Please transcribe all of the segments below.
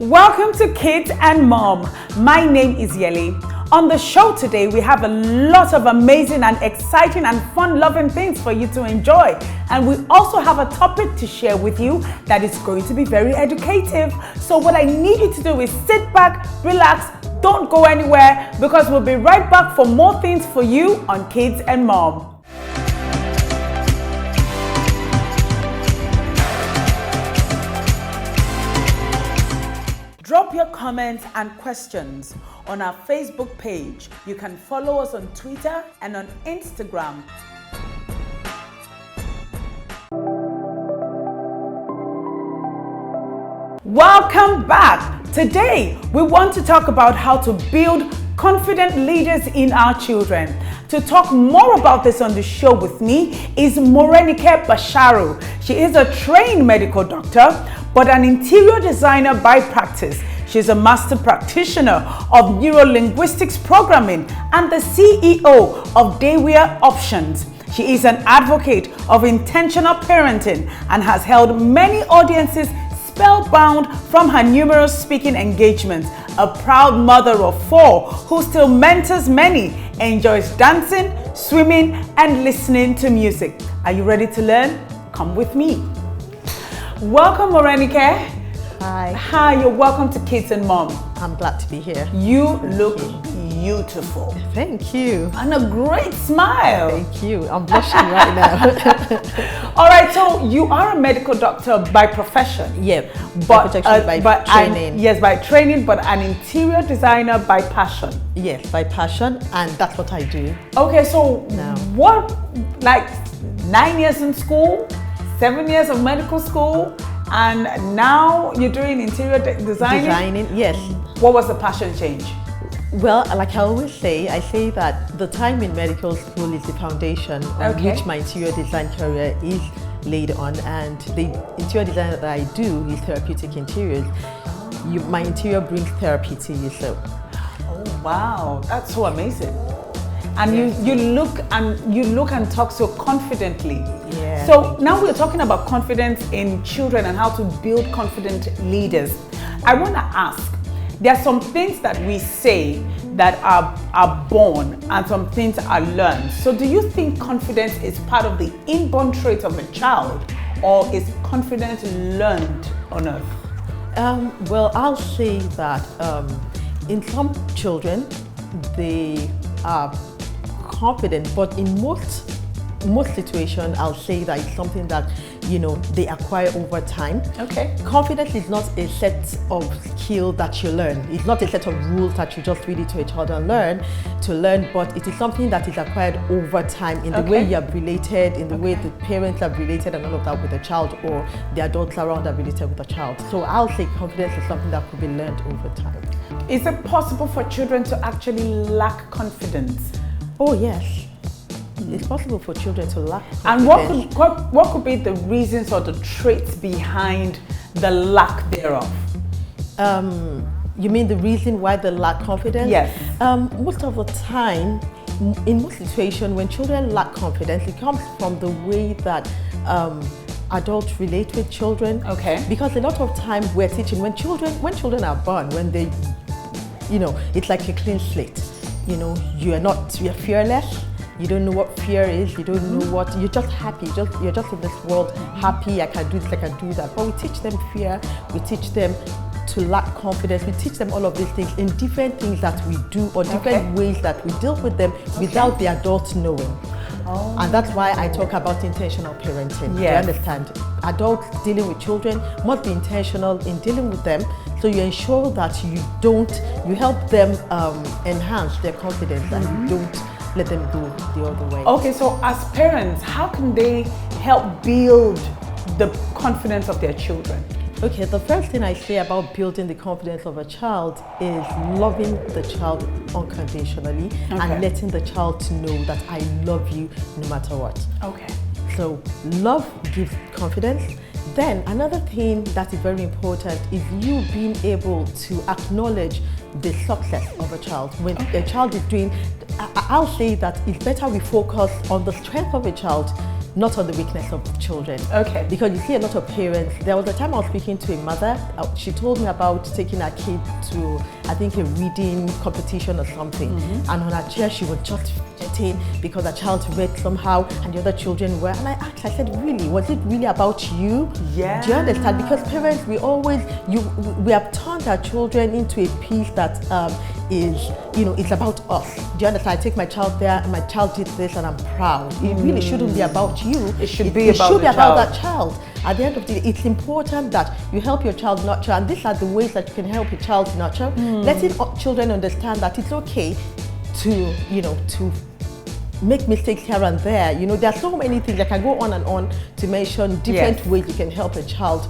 Welcome to Kids and Mom. My name is Yeli. On the show today, we have a lot of amazing and exciting and fun-loving things for you to enjoy. And we also have a topic to share with you that is going to be very educative. So what I need you to do is sit back, relax, don't go anywhere, because we'll be right back for more things for you on Kids and Mom. Drop your comments and questions on our Facebook page. You can follow us on Twitter and on Instagram. Welcome back. Today, we want to talk about how to build confident leaders in our children. To talk more about this on the show with me is Morenike Basharu. She is a trained medical doctor, but an interior designer by practice. She's a master practitioner of neuro-linguistics programming and the CEO of Daywear Options. She is an advocate of intentional parenting and has held many audiences spellbound from her numerous speaking engagements. A proud mother of 4 who still mentors many, enjoys dancing, swimming, and listening to music. Are you ready to learn? Come with me. Welcome, Morenike. Hi. Hi, you're welcome to Kids and Mom. I'm glad to be here. You look beautiful. Thank you. And a great smile. Thank you. I'm blushing right now. All right, so you are a medical doctor by profession. Yeah, but by training. Yes, by training, but an interior designer by passion. Yes, by passion, and that's what I do. Okay, so now. What, like 9 years in school, 7 years of medical school, and now you're doing interior designing? Yes. What was the passion change? Well, like I always say, I say that the time in medical school is the foundation on which my interior design career is laid on, and the interior design that I do is therapeutic interiors. My interior brings therapy to you, so. Oh wow, that's so amazing. And yes. you look and talk so confidently. Yeah. So now we're talking about confidence in children and how to build confident leaders. I want to ask, there are some things that we say that are born and some things are learned. So do you think confidence is part of the inborn trait of a child, or is confidence learned on earth? Well, I'll say that in some children, they are confident, but in most situations, I'll say that it's something that, they acquire over time. Okay. Confidence is not a set of skills that you learn. It's not a set of rules that you just read it to a child and learn, but it is something that is acquired over time in the way you have related, in the way the parents have related and all of that with the child, or the adults around have related with the child. So I'll say confidence is something that could be learned over time. Is it possible for children to actually lack confidence? Oh yes. It's possible for children to lack And confidence. what could be the reasons or the traits behind the lack thereof? You mean the reason why they lack confidence? Yes. Most of the time, in most situations, when children lack confidence, it comes from the way that adults relate with children. Okay. Because a lot of time we're teaching when children are born, when they, it's like a clean slate. You're fearless. You don't know what fear is. You don't know what, you're just happy. You're just in this world happy. I can do this, I can do that. But we teach them fear. We teach them to lack confidence. We teach them all of these things in different things that we do, or different ways that we deal with them without the adults knowing. Oh. And that's why I talk about intentional parenting. Yes. You understand? Adults dealing with children must be intentional in dealing with them, so you ensure that you help them enhance their confidence, and you don't let them go the other way. Okay, so as parents, how can they help build the confidence of their children? Okay, the first thing I say about building the confidence of a child is loving the child unconditionally and letting the child to know that I love you no matter what. Okay. So love gives confidence. Then another thing that is very important is you being able to acknowledge the success of a child. When a child is doing, I'll say that it's better we focus on the strength of a child not on the weakness of the children. Okay. Because you see a lot of parents, there was a time I was speaking to a mother, she told me about taking her kid to, I think, a reading competition or something. And on her chair, she was just fidgeting because her child read somehow and the other children were. And I asked, I said, really, was it really about you? Yeah. Do you understand? Because parents, we have turned our children into a piece that is, it's about us. Do you understand? I take my child there and my child did this and I'm proud. It really shouldn't be about you. It should be about that child. At the end of the day, it's important that you help your child nurture, and these are the ways that you can help your child nurture. Letting children understand that it's okay to make mistakes here and there. There are so many things. I can go on and on to mention different ways you can help a child,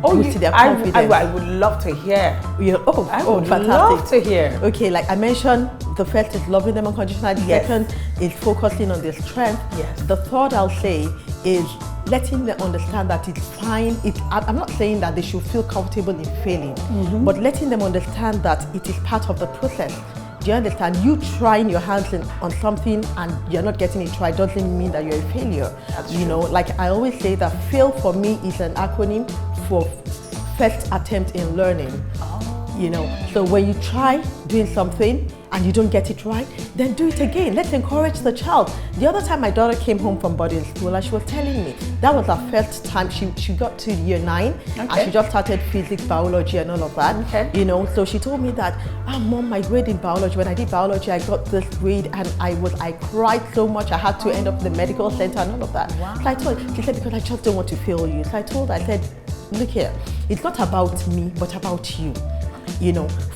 boost their confidence. I would love to hear. I would fantastic. Love to hear. Okay, like I mentioned, the first is loving them unconditionally. The second is focusing on their strength. Yes. The third I'll say is letting them understand that it's fine. I'm not saying that they should feel comfortable in failing, but letting them understand that it is part of the process. Do you understand? You trying your hands on something and you're not getting it right doesn't mean that you're a failure. That's true. Like I always say that fail for me is an acronym for first attempt in learning. So when you try doing something and you don't get it right, then do it again. Let's encourage the child. The other time my daughter came home from boarding school and she was telling me that was her first time. She got to year 9 and she just started physics, biology and all of that. So she told me that, Mom, my grade in biology, when I did biology, I got this grade and I cried so much I had to end up in the medical center and all of that. Wow. So I told her, she said, because I just don't want to fail you. So I told her, I said, look here, it's not about me, but about you.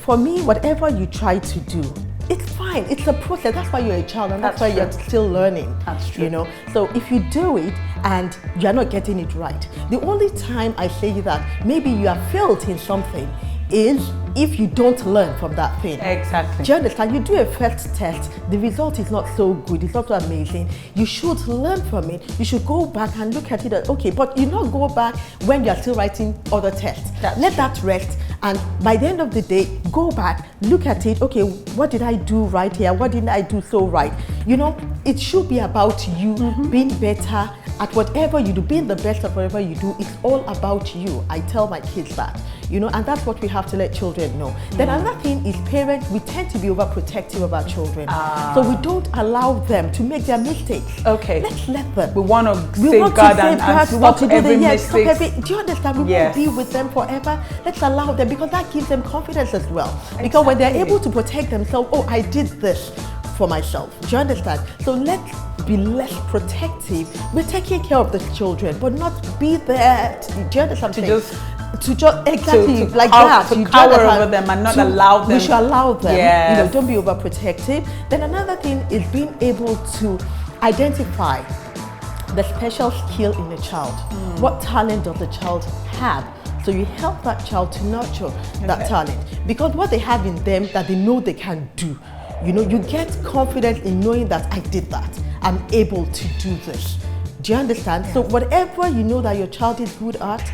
For me, whatever you try to do, it's fine. It's a process. That's why you're a child and that's why you're still learning. That's true. So if you do it and you're not getting it right, the only time I say that maybe you have failed in something is if you don't learn from that thing. Exactly. Do you understand? You do a first test, the result is not so good, it's not so amazing. You should learn from it. You should go back and look at it. Okay, but you not go back when you're still writing other tests. Let that rest. And by the end of the day, go back, look at it. Okay, what did I do right here? What didn't I do so right? It should be about you being better at whatever you do, being the best at whatever you do. It's all about you. I tell my kids that, and that's what we have to let children know. Then another thing is parents, we tend to be overprotective of our children. So we don't allow them to make their mistakes. Okay. Let's let them. We want to safeguard and stop every mistake. Do you understand? We won't be with them forever. Let's allow them, because that gives them confidence as well. Because when they're able to protect themselves, I did this for myself. Do you understand? So let's be less protective. We're taking care of the children, but not be there. Do you understand? To just exactly like that. To cower over them and not allow them. We should allow them. Yes. Don't be overprotective. Then another thing is being able to identify the special skill in the child. What talent does the child have? So you help that child to nurture that talent, because what they have in them that they know they can do. You get confidence in knowing that I did that. I'm able to do this. Do you understand? So whatever you know that your child is good at,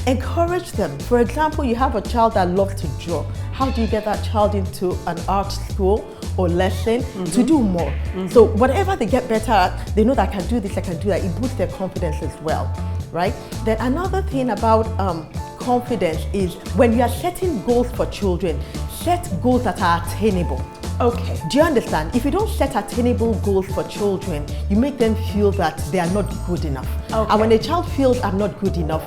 encourage them. For example, you have a child that loves to draw. How do you get that child into an art school or lesson to do more? So whatever they get better at, they know that I can do this, I can do that. It boosts their confidence as well, right? Then another thing about confidence is when you are setting goals for children, set goals that are attainable. Okay. Do you understand? If you don't set attainable goals for children, you make them feel that they are not good enough. Okay. And when a child feels I'm not good enough,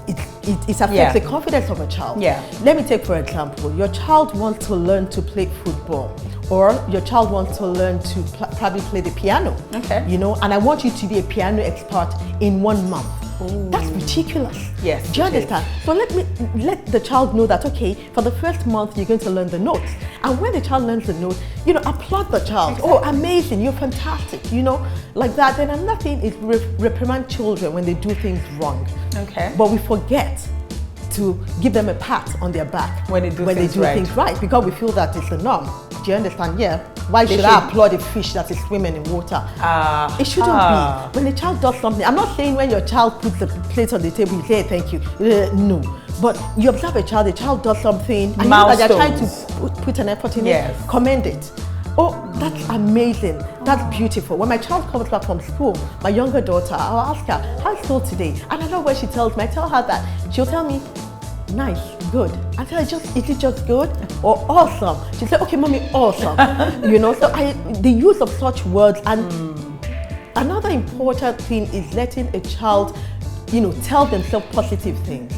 it affects the confidence of a child. Let me take, for example, your child wants to learn to play football, or your child wants to learn to probably play the piano. And I want you to be a piano expert in 1 month. That's ridiculous. Yes. Do you understand? So let the child know that, okay, for the first month you're going to learn the notes. And when the child learns the notes, applaud the child. Oh, amazing, you're fantastic, like that. Then another thing is reprimand children when they do things wrong. Okay. But we forget to give them a pat on their back when they do things right, because we feel that it's the norm. Do you understand? Why should I applaud a fish that is swimming in water? It shouldn't be. When a child does something, I'm not saying when your child puts the plate on the table, you say thank you. No. But you observe the child does something, and you know that they're trying to put an effort in it, commend it. Oh, That's amazing. That's beautiful. When my child comes back from school, my younger daughter, I'll ask her, how's school today? And I know what she tells me. I tell her that. She'll tell me, nice, good. I tell her, is it just good or awesome? She said, okay, mommy, awesome. So the use of such words. And another important thing is letting a child, tell themselves positive things.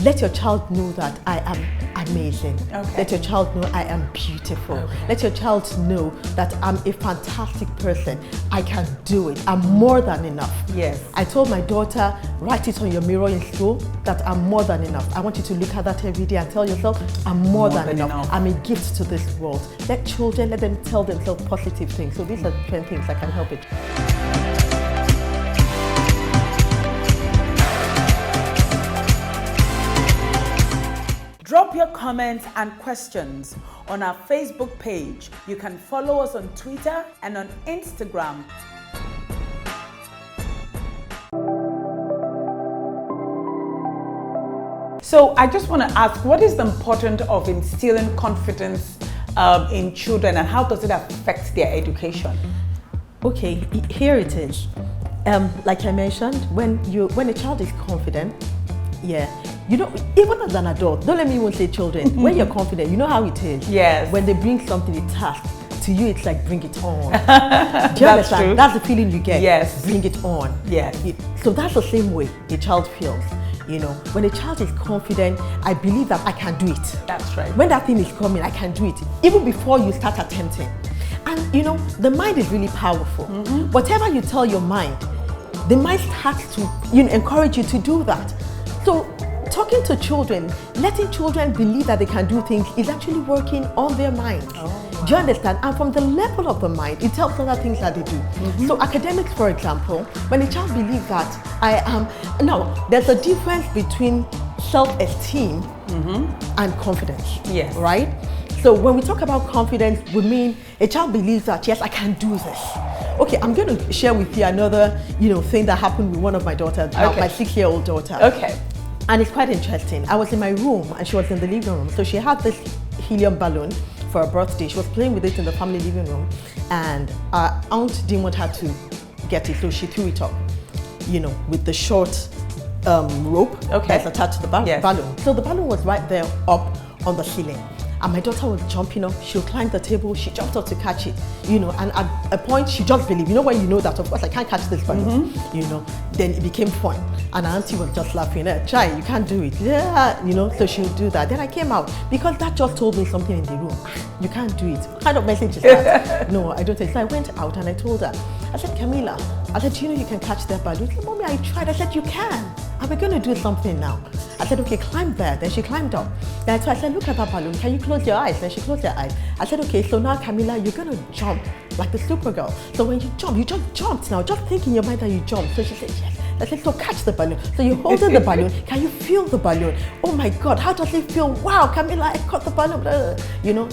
Let your child know that I am amazing. Okay. Let your child know I am beautiful. Okay. Let your child know that I'm a fantastic person. I can do it. I'm more than enough. Yes. I told my daughter, write it on your mirror in school that I'm more than enough. I want you to look at that every day and tell yourself, I'm more than enough. I'm a gift to this world. Let children, let them tell themselves positive things. So these are different things that can help it. Drop your comments and questions on our Facebook page. You can follow us on Twitter and on Instagram. So I just want to ask, what is the importance of instilling confidence in children, and how does it affect their education? Okay, here it is. Like I mentioned, when a child is confident, even as an adult, don't let me even say children, when you're confident, you know how it is. Yes. When they bring something, a task, to you it's like, bring it on. Do you understand? True. That's the feeling you get. Yes. Bring it on. Yes. So that's the same way a child feels. When a child is confident, I believe that I can do it. That's right. When that thing is coming, I can do it, even before you start attempting. And the mind is really powerful. Whatever you tell your mind, the mind starts to encourage you to do that. So talking to children, letting children believe that they can do things is actually working on their minds. Oh, wow. Do you understand? And from the level of the mind, it helps other things that they do. So academics, for example, when a child believes that there's a difference between self-esteem and confidence. Yes. Right? So when we talk about confidence, we mean a child believes that, yes, I can do this. Okay, I'm going to share with you another, thing that happened with one of my daughters, my 6-year-old daughter. Okay. And it's quite interesting. I was in my room and she was in the living room. So she had this helium balloon for her birthday. She was playing with it in the family living room, and our aunt didn't want her to get it, so she threw it up, with the short rope that's attached to the balloon. So the balloon was right there up on the ceiling. And my daughter was jumping up, she'll climb the table, she jumped up to catch it, and at a point she just believed, when you know that, of course, I can't catch this balloon, then it became fun. And our auntie was just laughing, try, you can't do it, so she'll do that. Then I came out, because that just told me something in the room, you can't do it. What kind of message is that? No, I don't think so. I went out and I told her, I said, Camila, I said, you can catch that balloon? She said, Mommy, I tried. I said, you can. And we're going to do something now. I said, okay, climb there. Then she climbed up. Then so I said, look at that balloon. Can you close your eyes? Then she closed her eyes. I said, okay, so now, Camila, you're going to jump like the Supergirl. So when you just jumped now. Just think in your mind that you jumped. So she said, yes. I said, so catch the balloon. So you're holding the balloon. Can you feel the balloon? Oh my God, how does it feel? Wow, Camila, I caught the balloon.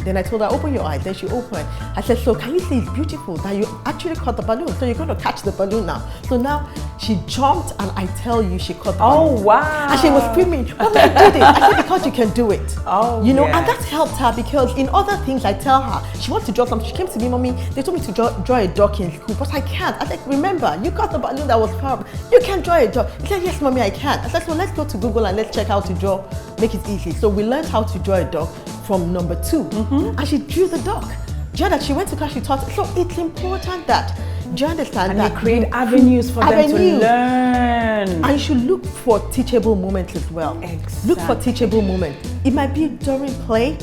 Then I told her, open your eyes. Then she opened. I said, so can you see it's beautiful that you actually caught the balloon? So you're going to catch the balloon now. So now she jumped, and I tell you, she caught the balloon. Oh, wow. And she was screaming, Mommy, I did it. I said, because you can do it. Oh, and that helped her, because in other things I tell her, she wants to draw something. She came to me, Mommy, they told me to draw a duck in school, but I can't. I said, remember, you got the balloon that was powerful. You can draw a duck. She said, yes, Mommy, I can. I said, so let's go to Google and let's check how to draw, make it easy. So we learned how to draw a duck from number 2. And she drew the duck. Do you know that she went to class, she taught. So it's important that, do you understand and that? you create avenues for them to learn. And you should look for teachable moments as well. Exactly. Look for teachable moments. It might be during play.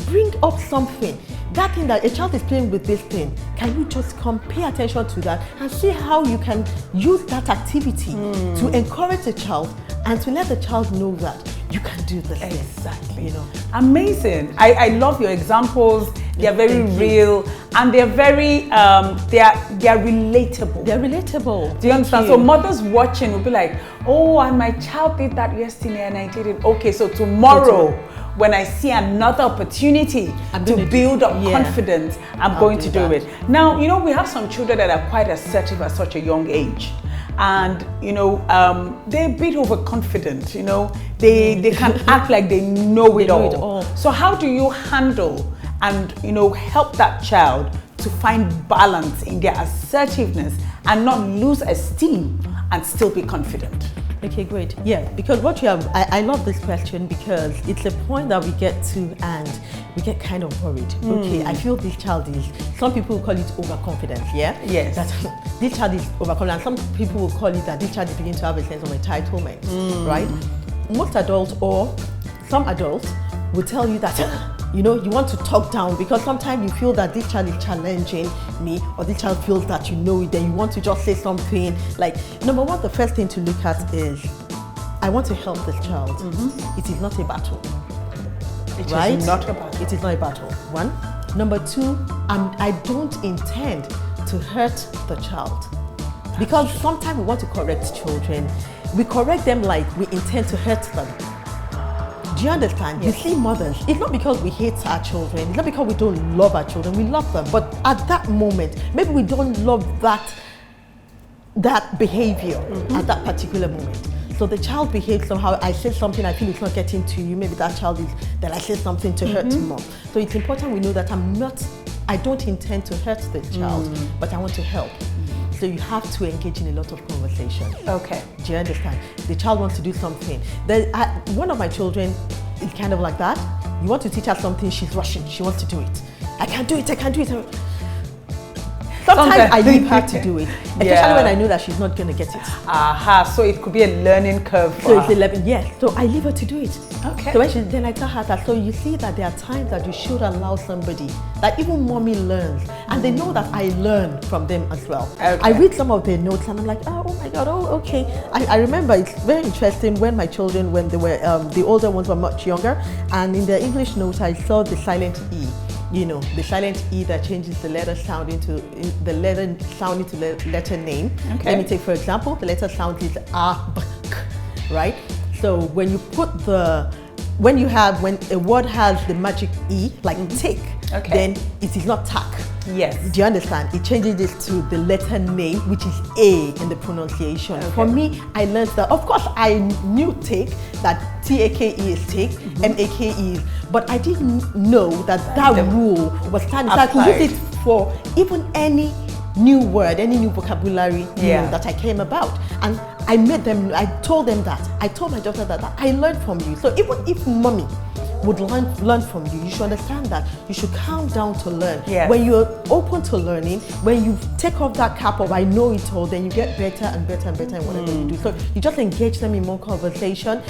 Bring up something. That thing that a child is playing with, this thing, can you just come pay attention to that and see how you can use that activity to encourage the child and to let the child know that you can do this thing. Exactly. Amazing. I love your examples. They're very real, and they're very they're relatable. They're relatable. Do you understand? So mothers watching will be like, oh, and my child did that yesterday and I did it. Okay, so tomorrow when I see another opportunity to build up confidence, I'm going to do it. Now, we have some children that are quite assertive at such a young age. And, they're a bit overconfident, they can act like they know it all. So how do you handle and, help that child to find balance in their assertiveness and not lose esteem and still be confident? Okay, great. Yeah, because what you have, I love this question because it's a point that we get to and we get kind of worried. Okay, I feel this child is, some people will call it overconfidence, yeah? Yes. That this child is overconfident. Some people will call it that this child is beginning to have a sense of entitlement, right? Most adults or some adults will tell you that you want to talk down because sometimes you feel that this child is challenging me or this child feels that you know it, then you want to just say something like, number one, the first thing to look at is, I want to help this child. It is not a battle. It right? is not a battle. It is not a battle, one. Number two, I don't intend to hurt the child. Because sometimes we want to correct children. We correct them like we intend to hurt them. Do you understand? Yes. You see, mothers, it's not because we hate our children, it's not because we don't love our children, we love them. But at that moment, maybe we don't love that behavior at that particular moment. So the child behaves somehow, I say something, I feel it's not getting to you, maybe that child is, then I say something to hurt him more. So it's important we know that I don't intend to hurt the child, but I want to help. So you have to engage in a lot of conversation. Okay. Do you understand? The child wants to do something. One of my children is kind of like that. You want to teach her something, she's rushing, she wants to do it. I can't do it. Sometimes I leave her to do it, especially when I know that she's not going to get it. So it could be a learning curve for So her. it's 11, yes. So I leave her to do it. Okay. So then I tell her that, so you see that there are times that you should allow somebody, that even mommy learns, and they know that I learn from them as well. Okay. I read some of their notes and I'm like, oh my God, okay. I remember it's very interesting when my children, when they were, the older ones were much younger, and in their English notes I saw the silent E. The silent E that changes the letter sound into the letter name. Okay. Let me take, for example, the letter sound is A, B, K, right? So when you put when a word has the magic E, like take, then it is not tack. Yes. Do you understand? It changes it to the letter name, which is A in the pronunciation. Okay. For me, I learned that, of course, I knew take, that T-A-K-E is take, M-A-K-E is, but I didn't know that rule was standing. So I could use it for even any new word, any new vocabulary that I came about. And I told them that. I told my daughter that I learned from you. So even if mommy would learn from you, you should understand that you should calm down to learn. Yes. When you're open to learning, when you take off that cap of I know it all, then you get better and better and better in whatever you do. So you just engage them in more conversation,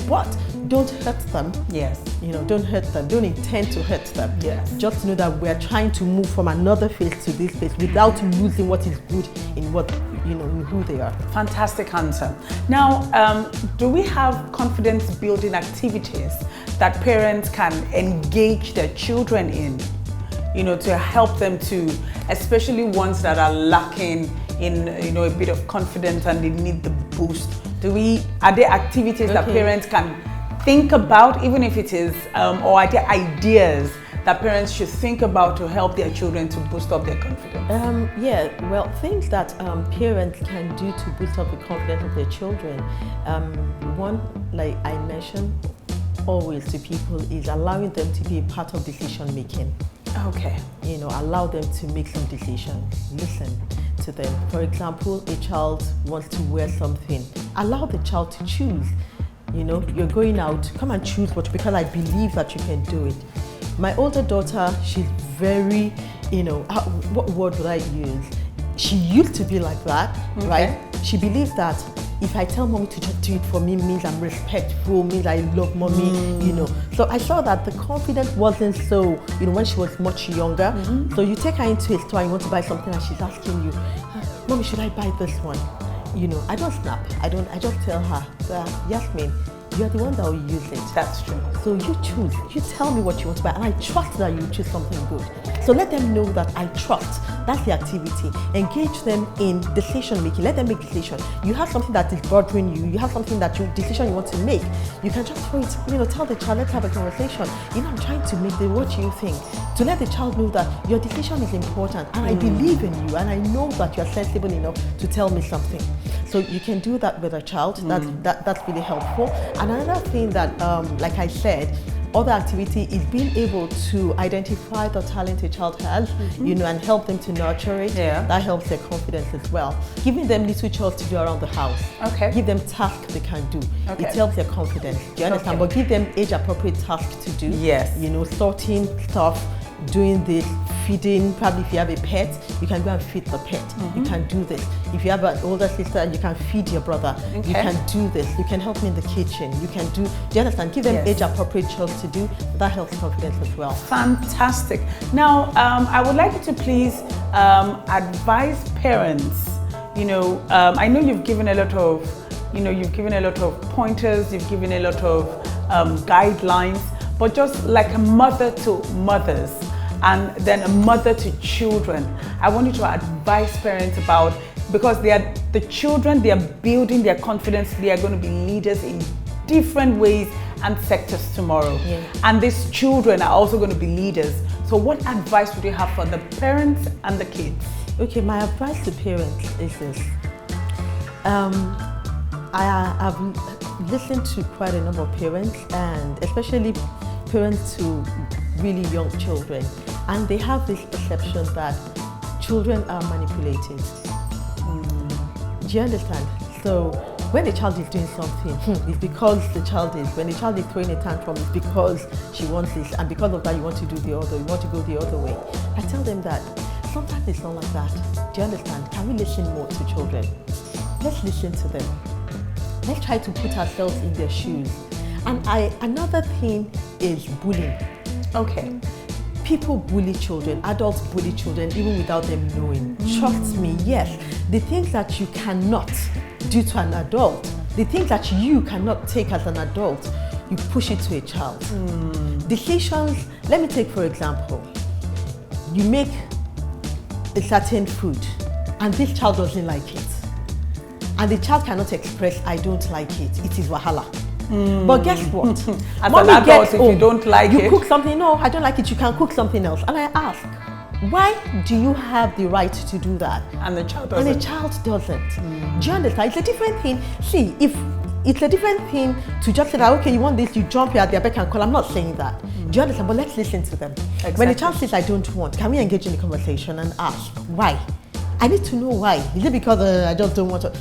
but don't hurt them. Yes. Don't hurt them. Don't intend to hurt them. Yes. Just know that we're trying to move from another phase to this phase without losing what is good in what in who they are. Fantastic answer. Now, do we have confidence building activities that parents can engage their children in, to help them to, especially ones that are lacking in, a bit of confidence and they need the boost? Are there activities that parents can think about, even if it is, or are there ideas that parents should think about to help their children to boost up their confidence? Things that parents can do to boost up the confidence of their children. One, like I mentioned always to people, is allowing them to be a part of decision making. Okay. Allow them to make some decisions. Listen to them. For example, a child wants to wear something. Allow the child to choose. You're going out, come and choose because I believe that you can do it. My older daughter, she's very, what word would I use? She used to be like that, right? She believes that if I tell mommy to just do it for me means I'm respectful, means I love mommy, So I saw that the confidence wasn't so, when she was much younger. So you take her into a store and you want to buy something and she's asking you, mommy, should I buy this one? I don't snap. I just tell her that, Yasmin, you're the one that will use it. That's true. So you choose. You tell me what you want to buy, and I trust that you choose something good. So let them know that I trust. That's the activity. Engage them in decision making. Let them make decision. You have something that is bothering you. You have something decision you want to make. You can just tell the child, let's have a conversation. I'm trying to make what you think. To let the child know that your decision is important, and I believe in you, and I know that you are sensible enough to tell me something. So you can do that with a child. That's really helpful. And another thing that, like I said, other activity is being able to identify the talent a child has, and help them to nurture it. Yeah. That helps their confidence as well. Giving them little chores to do around the house. Okay. Give them tasks they can do. Okay. It helps their confidence. Do you understand? Okay. But give them age-appropriate tasks to do. Yes. Sorting stuff, doing this, feeding. Probably if you have a pet, you can go and feed the pet. You can do this. If you have an older sister, you can feed your brother. Okay. You can do this. You can help me in the kitchen. You can do you understand? Give them Yes. age-appropriate chores to do. That helps confidence as well. Fantastic. Now, I would like you to please advise parents. I know you've given a lot of, pointers. You've given a lot of guidelines, but just like a mother to mothers, and then a mother to children, I want you to advise parents about, because the children, they are building their confidence. They are going to be leaders in different ways and sectors tomorrow. Yeah. And these children are also going to be leaders. So what advice would you have for the parents and the kids? Okay, my advice to parents is this. I have listened to quite a number of parents, and especially parents to really young children, and they have this perception that children are manipulated. Do you understand? So when the child is doing something, it's because the child is. When the child is throwing a tantrum, it's because she wants this, and because of that, you want to do the other. You want to go the other way. I tell them that sometimes it's not like that. Do you understand? Can we listen more to children? Let's listen to them. Let's try to put ourselves in their shoes. And another thing is bullying. Okay. People bully children, adults bully children even without them knowing. Trust me, yes. The things that you cannot do to an adult, the things that you cannot take as an adult, you push it to a child. Decisions, let me take for example, you make a certain food and this child doesn't like it. And the child cannot express, I don't like it. It is wahala. But guess what? As an adult, if you don't like it, you cook something. No, I don't like it. You can cook something else. And I ask, why do you have the right to do that? and the child doesn't. And the child doesn't. Do you understand? It's a different thing. See, if it's a different thing to just say that, okay, you want this, you jump here at their beck and call. I'm not saying that. Do you understand? But let's listen to them. Exactly. When the child says, I don't want, can we engage in the conversation and ask, why? I need to know why. Is it because I just don't want to?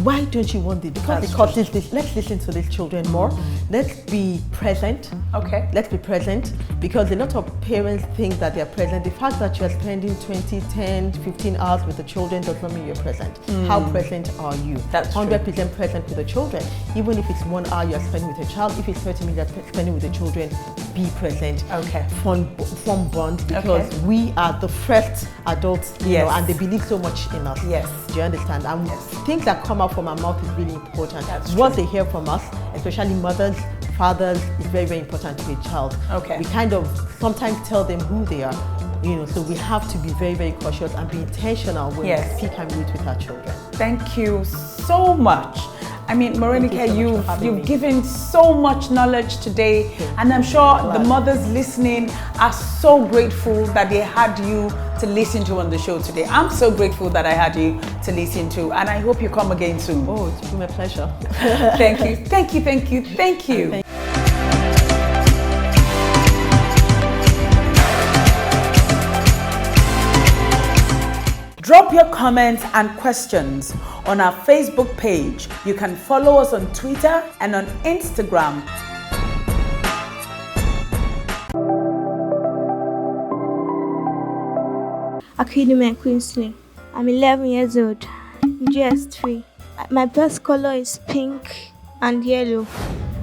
Why don't you want this? Because this. Let's listen to these children more. Let's be present. Okay. Let's be present, because a lot of parents think that they're present. The fact that you're spending 20, 10, 15 hours with the children does not mean you're present. How present are you? That's 100% present with the children. Even if it's 1 hour you're spending with a child, if it's 30 minutes you're spending with the children, be present. Okay. Form bonds, because we are the first adults, and they believe so much in us. Yes. Do you understand? And things that come out from our mouth is really important. That's what true. they hear from us, especially mothers, fathers, is very, very important to a child. Okay. We kind of sometimes tell them who they are, so we have to be very, very cautious and be intentional when we speak and meet with our children. Thank you so much. I mean, Morenike, you've me. given so much knowledge today, and I'm sure the mothers listening are so grateful that they had you to listen to on the show today. I'm so grateful that I had you to listen to, and I hope you come again soon. Oh, it's been my pleasure. Thank you, thank you, thank you, thank you. Drop your comments and questions on our Facebook page. You can follow us on Twitter and on Instagram. Academy Instilling. I'm 11 years old, GS3. My best color is pink and yellow.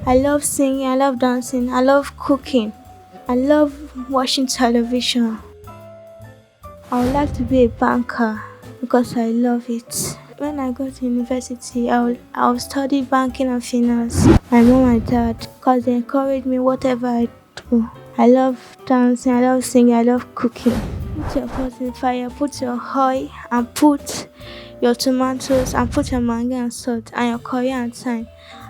I love singing, I love dancing, I love cooking. I love watching television. I would like to be a banker because I love it. When I go to university, I'll study banking and finance. My mom and dad, because they encourage me whatever I do. I love dancing, I love singing, I love cooking. Put your pot in the fire, put your oil and put your tomatoes and put your mango and salt and your curry and thyme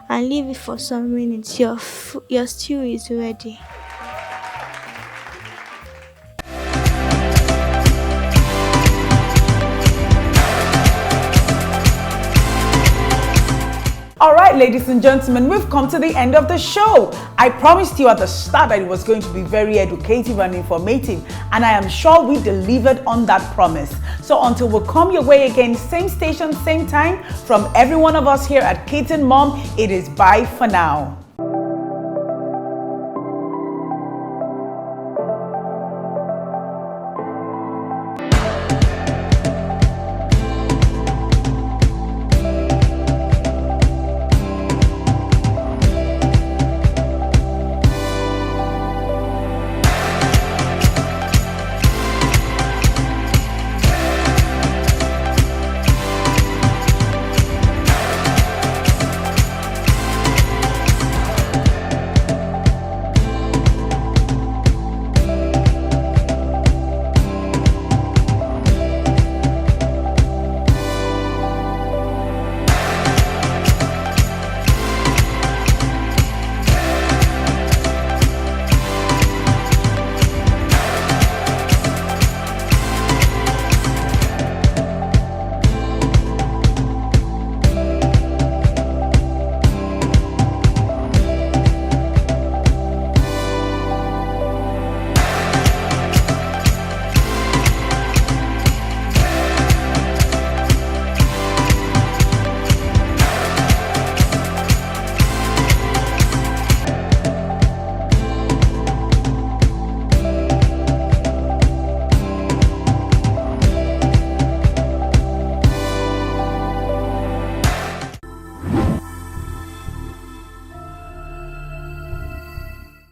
and leave it for some minutes. Your stew is ready. All right, ladies and gentlemen, we've come to the end of the show. I promised you at the start that it was going to be very educative and informative, and I am sure we delivered on that promise. So until we come your way again, same station, same time, from every one of us here at Kids and Mom, it is bye for now.